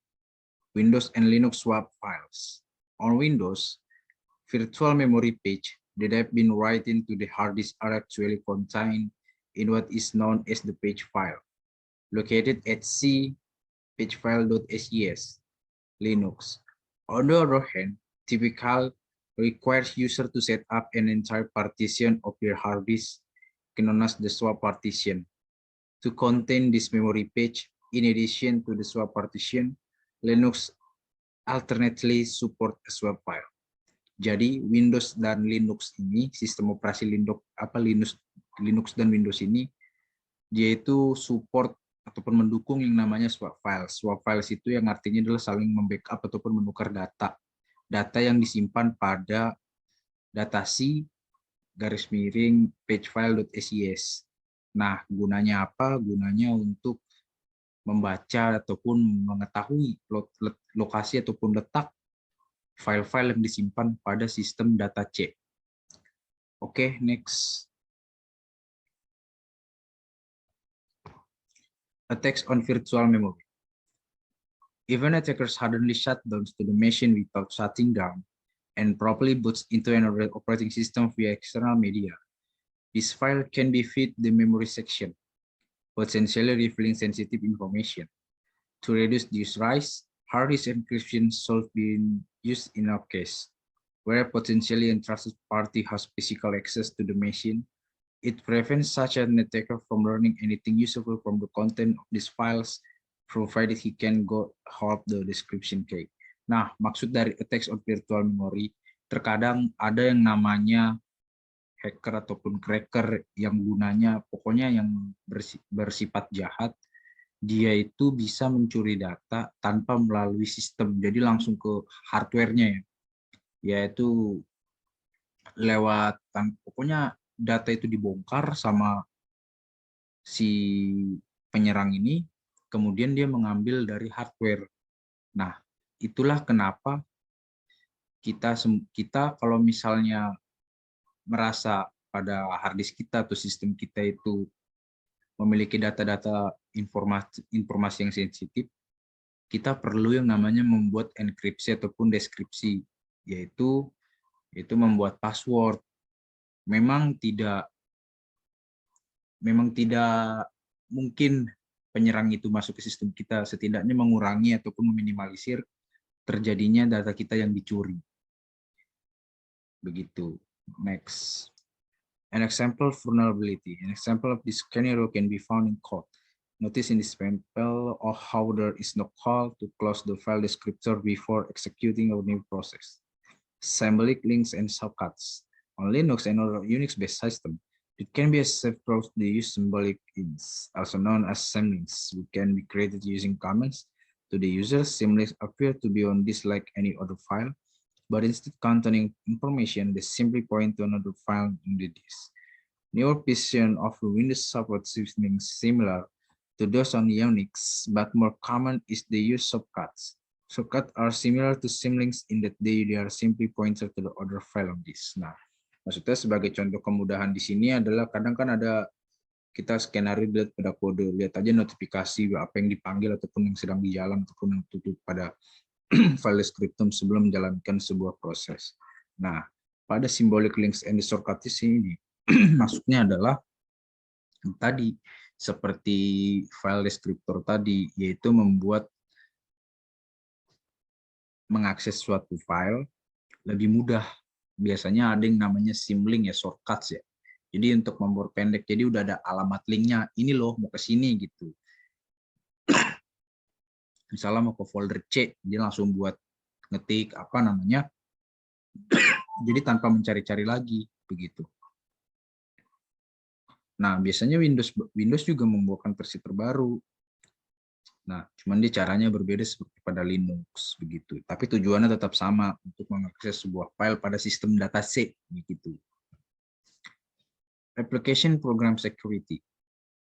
Windows and Linux swap files. On Windows, virtual memory page that have been written to the hard disk are actually contained in what is known as the page file, located at C pagefile.ses, Linux. On the other hand, typical requires user to set up an entire partition of their hard disk, known as the swap partition, to contain this memory page. In addition to the swap partition, Linux alternately support a swap file. Jadi Windows dan Linux ini, sistem operasi Linux dan Windows ini, dia itu support ataupun mendukung yang namanya swap files. Swap files itu yang artinya adalah saling membackup ataupun menukar data. Data yang disimpan pada datasi_pagefile.ses. Nah, gunanya apa? Gunanya untuk membaca ataupun mengetahui lokasi ataupun letak file-file yang disimpan pada sistem data C. Oke, next. Attacks on virtual memory. Even attackers suddenly shut down to the machine without shutting down and properly boots into an operating system via external media. This file can be fed the memory section, potentially revealing sensitive information. To reduce this rise, hard disk encryption should be used in our case, where potentially untrusted party has physical access to the machine. It prevents such an attacker from learning anything useful from the content of these files, provided he can go hold the description key. Nah, maksud dari attacks on virtual memory, terkadang ada yang namanya hacker ataupun cracker yang gunanya pokoknya yang bersifat jahat. Dia itu bisa mencuri data tanpa melalui sistem, jadi langsung ke hardware-nya ya, yaitu lewat pokoknya data itu dibongkar sama si penyerang ini, kemudian dia mengambil dari hardware. Nah, itulah kenapa kita kalau misalnya merasa pada hard disk kita atau sistem kita itu memiliki data-data informasi yang sensitif, kita perlu yang namanya membuat enkripsi ataupun deskripsi, yaitu membuat password. Memang tidak mungkin penyerang itu masuk ke sistem kita, setidaknya mengurangi ataupun meminimalisir terjadinya data kita yang dicuri. Begitu. Next. An example of vulnerability. An example of this scenario can be found in code. Notice in this example of how there is no call to close the file descriptor before executing a new process. Symbolic links and shortcuts. On Linux and other Unix-based system, it can be a safe approach to use symbolic links, also known as symlinks, which can be created using commands to the user. Symlinks appear to be on disk like any other file, but instead containing information, they simply point to another file in the disk. Newer version of Windows support symlinks similar to those on Unix, but more common is the use of shortcuts. Shortcuts are similar to symlinks in that they are simply pointer to the other file on disk. Nah, maksudnya sebagai contoh kemudahan di sini adalah kadang kan ada kita skenario dilihat pada kode, lihat aja notifikasi apa yang dipanggil ataupun yang sedang di jalan ataupun yang tutup pada file descriptum sebelum menjalankan sebuah proses. Nah, pada symbolic links and shortcuts ini maksudnya adalah tadi seperti file descriptor tadi, yaitu mengakses suatu file lebih mudah. Biasanya ada yang namanya symlink ya, shortcuts ya. Jadi untuk memperpendek, jadi udah ada alamat linknya, ini loh mau ke sini gitu. Misalnya mau ke folder C, dia langsung buat ngetik apa namanya, jadi tanpa mencari-cari lagi begitu. Nah, biasanya Windows juga membawakan versi terbaru. Nah, cuman dia caranya berbeda seperti pada Linux begitu. Tapi tujuannya tetap sama, untuk mengakses sebuah file pada sistem data C begitu. Application program security.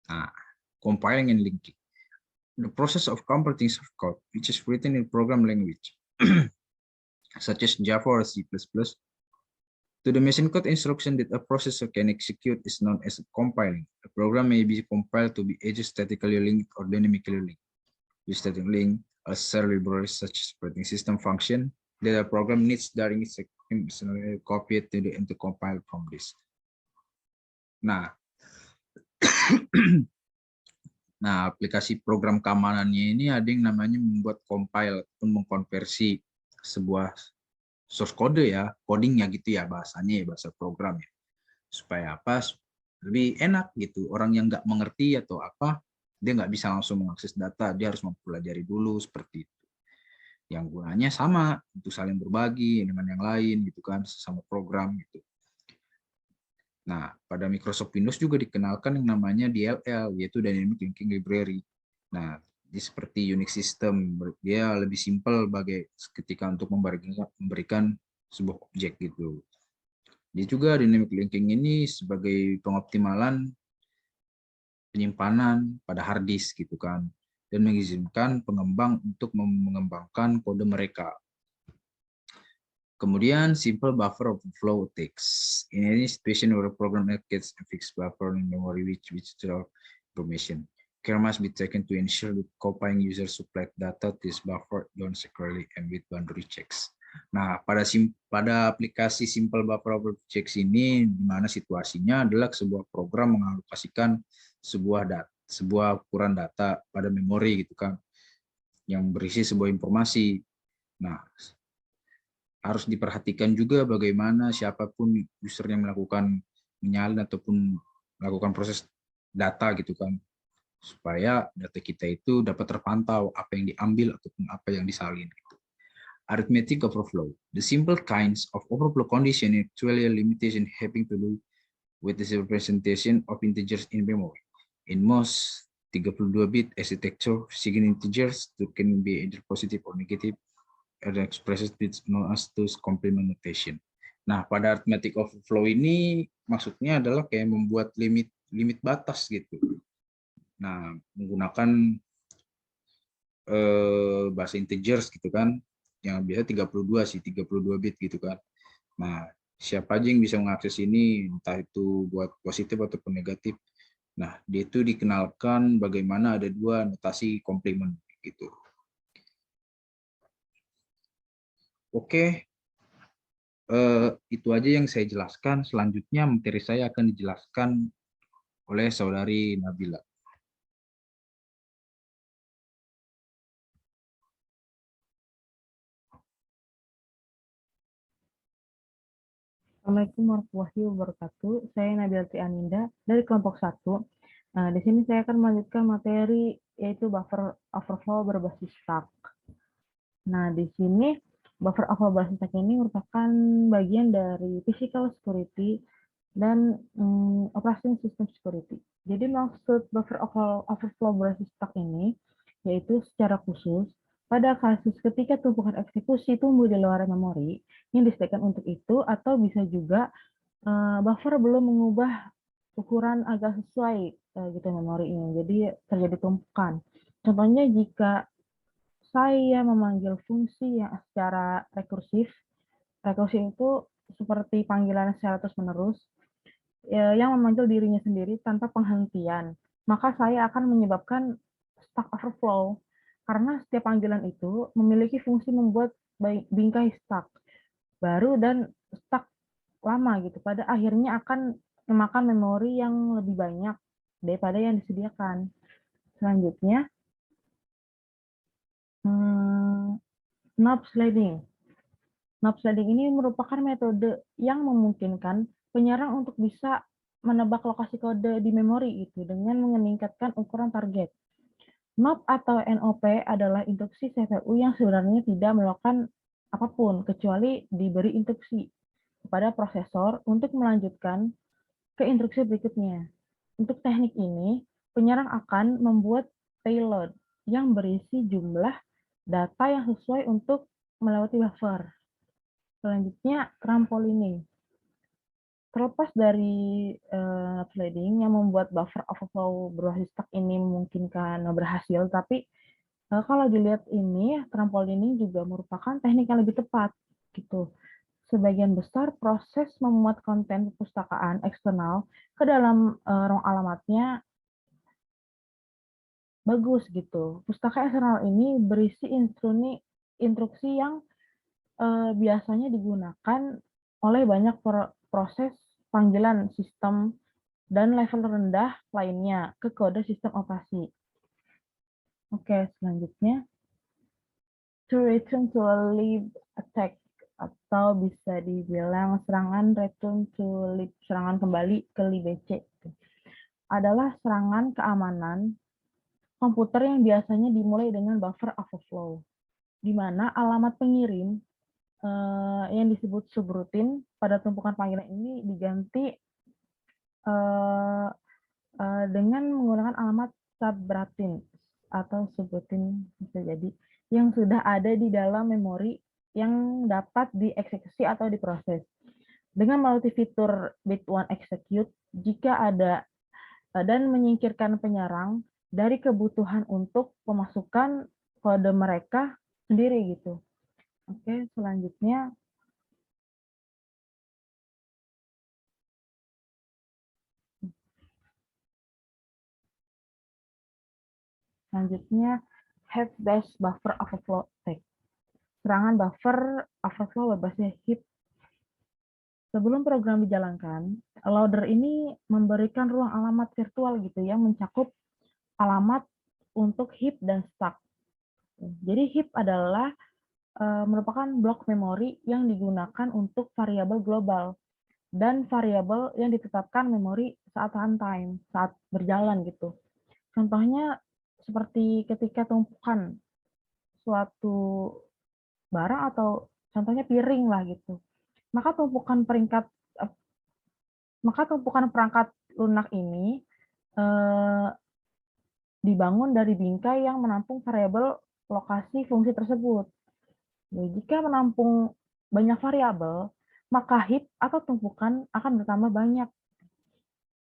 Nah, compiling and linking. The process of converting source code, which is written in program language, such as Java or C++, to the machine code instruction that a processor can execute is known as compiling. A program may be compiled to be either statically linked or dynamically linked. With static link, a shell library such as operating system function that a program needs during its execution copied to the into compile from this. Nah, nah, aplikasi program keamanannya ini ada yang namanya membuat compile ataupun mengkonversi sebuah source code ya, codingnya gitu ya bahasanya ya, bahasa program ya. Supaya apa? Lebih enak gitu. Orang yang nggak mengerti atau apa, dia nggak bisa langsung mengakses data, dia harus mempelajari dulu seperti itu. Yang gunanya sama, untuk saling berbagi dengan yang lain gitu kan, sesama program gitu. Nah, pada Microsoft Windows juga dikenalkan yang namanya DLL, yaitu Dynamic Linking Library. Nah, dia seperti Unix system, dia lebih simpel ketika untuk memberikan sebuah objek gitu. Dia juga Dynamic Linking ini sebagai pengoptimalan penyimpanan pada hard disk gitu kan, dan mengizinkan pengembang untuk mengembangkan kode mereka. Kemudian simple buffer overflow attacks. In any situation where a program gets a fixed buffer in memory which information, care must be taken to ensure that copying user supply data to this buffer don't securely and with boundary checks. Nah, pada aplikasi simple buffer overflow checks ini, di mana situasinya adalah sebuah program mengalokasikan sebuah ukuran data pada memori gitu kan. yang berisi sebuah informasi. Nah, harus diperhatikan juga bagaimana siapapun user yang melakukan menyalin ataupun melakukan proses data gitu kan, supaya data kita itu dapat terpantau apa yang diambil ataupun apa yang disalin. Arithmetic overflow. The simple kinds of overflow condition actually a limitation having to do with the representation of integers in memory. In most 32-bit architecture, significant integers can be either positive or negative, and expressed with known as two complement notation. Nah, pada arithmetic overflow ini maksudnya adalah kayak membuat limit batas gitu. Nah, menggunakan bahasa integers gitu kan, yang biasa 32 bit gitu kan. Nah, siapa aja yang bisa mengakses ini, entah itu buat positif ataupun negatif. Nah, dia itu dikenalkan bagaimana ada dua notasi komplement gitu. Oke, itu aja yang saya jelaskan. Selanjutnya materi saya akan dijelaskan oleh saudari Nabila. Assalamualaikum warahmatullahi wabarakatuh. Saya Nabila Aninda dari kelompok 1. Nah, di sini saya akan melanjutkan materi yaitu buffer overflow berbasis stack. Nah, di sini buffer overflow berbasis stack ini merupakan bagian dari physical security dan operating system security. Jadi maksud buffer overflow berbasis stack ini yaitu secara khusus pada kasus ketika tumpukan eksekusi tumbuh di luar memori yang disediakan untuk itu, atau bisa juga buffer belum mengubah ukuran agak sesuai gitu memorinya, jadi terjadi tumpukan. Contohnya jika saya memanggil fungsi yang secara rekursif itu seperti panggilan secara terus-menerus yang memanggil dirinya sendiri tanpa penghentian, maka saya akan menyebabkan stack overflow. Karena setiap panggilan itu memiliki fungsi membuat bingkai stack baru dan stack lama gitu. Pada akhirnya akan memakan memori yang lebih banyak daripada yang disediakan. Selanjutnya, knob sliding. Knob sliding ini merupakan metode yang memungkinkan penyerang untuk bisa menebak lokasi kode di memori itu dengan meningkatkan ukuran target. Knob atau NOP adalah instruksi CPU yang sebenarnya tidak melakukan apapun kecuali diberi instruksi kepada prosesor untuk melanjutkan ke instruksi berikutnya. Untuk teknik ini, penyerang akan membuat payload yang berisi jumlah data yang sesuai untuk melewati buffer. Selanjutnya, trampolining. Terlepas dari sliding yang membuat buffer overflow berbasis stack ini memungkinkan berhasil, tapi kalau dilihat ini, trampolining juga merupakan teknik yang lebih tepat gitu. Sebagian besar proses memuat konten perpustakaan eksternal ke dalam ruang alamatnya bagus gitu. Pustaka eksternal ini berisi instruksi yang biasanya digunakan oleh banyak proses panggilan sistem dan level rendah lainnya ke kode sistem operasi. Oke, selanjutnya, to return to a lib attack, atau bisa dibilang serangan return to lib, serangan kembali ke libc, adalah serangan keamanan komputer yang biasanya dimulai dengan buffer overflow, di mana alamat pengirim yang disebut subroutine pada tumpukan panggilan ini diganti dengan menggunakan alamat subroutine atau subroutine bisa jadi yang sudah ada di dalam memori yang dapat dieksekusi atau diproses. Dengan melalui fitur bit one execute jika ada dan menyingkirkan penyerang dari kebutuhan untuk pemasukan kode mereka sendiri gitu. Oke, selanjutnya heap-based buffer overflow attack. Serangan buffer overflow berbasis heap. Sebelum program dijalankan, loader ini memberikan ruang alamat virtual gitu yang mencakup alamat untuk heap dan stack. Jadi heap adalah merupakan blok memori yang digunakan untuk variabel global dan variabel yang ditetapkan memori saat runtime, saat berjalan gitu. Contohnya seperti ketika tumpukan suatu barang atau contohnya piring lah gitu. Maka tumpukan perangkat lunak ini dibangun dari bingkai yang menampung variabel lokasi fungsi tersebut. Jika menampung banyak variabel, maka heap atau tumpukan akan bertambah banyak.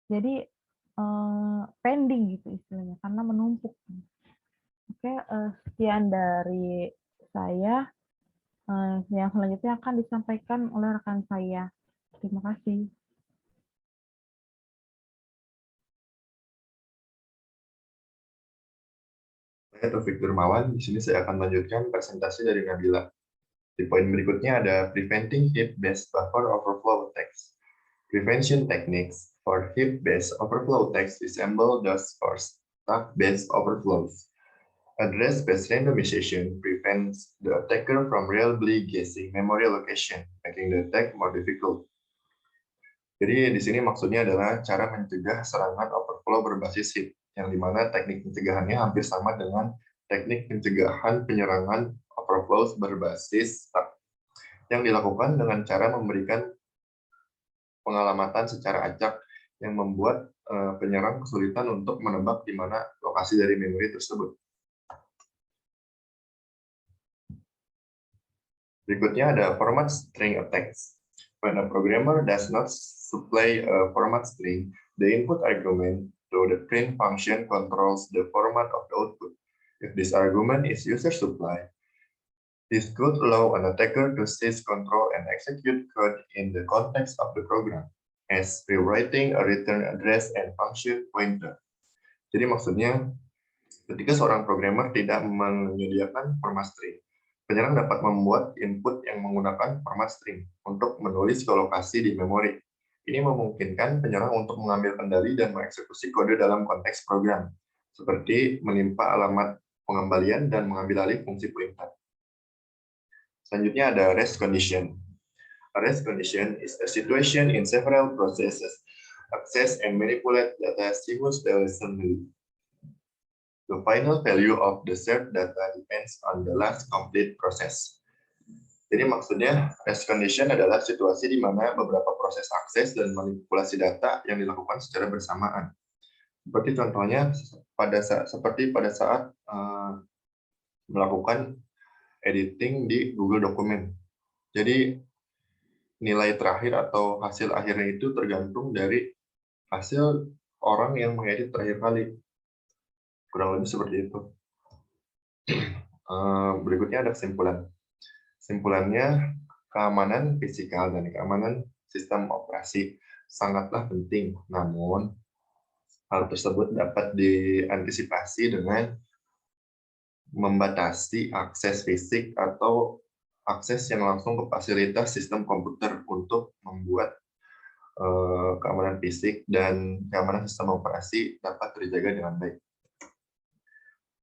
Jadi pending gitu istilahnya, karena menumpuk. Oke, sekian dari saya. Yang selanjutnya akan disampaikan oleh rekan saya. Terima kasih. Saya Taufik Dermawan. Di sini saya akan lanjutkan presentasi dari Nabila. Di poin berikutnya ada preventing heap-based buffer overflow attacks. Prevention techniques for heap-based overflow attacks resemble those for stack-based overflows. Address-based randomization prevents the attacker from reliably guessing memory location, making the attack more difficult. Jadi di sini maksudnya adalah cara mencegah serangan overflow berbasis heap, yang dimana teknik pencegahannya hampir sama dengan teknik pencegahan penyerangan overflow berbasis stack, yang dilakukan dengan cara memberikan pengalamatan secara acak yang membuat penyerang kesulitan untuk menebak di mana lokasi dari memori tersebut. Berikutnya ada format string attacks. When a programmer does not supply a format string, the input argument to the print function controls the format of the output. If this argument is user supply, this could allow an attacker to seize control and execute code in the context of the program, as rewriting a return address and function pointer. Jadi maksudnya, ketika seorang programmer tidak menyediakan format string, penyerang dapat membuat input yang menggunakan format string untuk menulis ke lokasi di memori. Ini memungkinkan penyerang untuk mengambil kendali dan mengeksekusi kode dalam konteks program, seperti menimpa alamat pengembalian dan mengambil alih fungsi pointer. Selanjutnya ada rest condition. A rest condition is a situation in several processes access and manipulate data simultaneously. The final value of the shared data depends on the last complete process. Jadi maksudnya rest condition adalah situasi di mana beberapa proses akses dan manipulasi data yang dilakukan secara bersamaan. Seperti contohnya pada saat melakukan editing di Google Document. Jadi nilai terakhir atau hasil akhirnya itu tergantung dari hasil orang yang mengedit terakhir kali. Kurang lebih seperti itu. Berikutnya ada kesimpulan. Kesimpulannya, keamanan fisikal dan keamanan sistem operasi sangatlah penting. Namun, hal tersebut dapat diantisipasi dengan membatasi akses fisik atau akses yang langsung ke fasilitas sistem komputer untuk membuat keamanan fisik dan keamanan sistem operasi dapat terjaga dengan baik.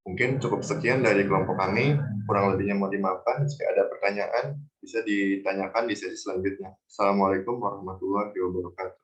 Mungkin cukup sekian dari kelompok kami, kurang lebihnya mohon dimaafkan. Jika ada pertanyaan, bisa ditanyakan di sesi selanjutnya. Assalamualaikum warahmatullahi wabarakatuh.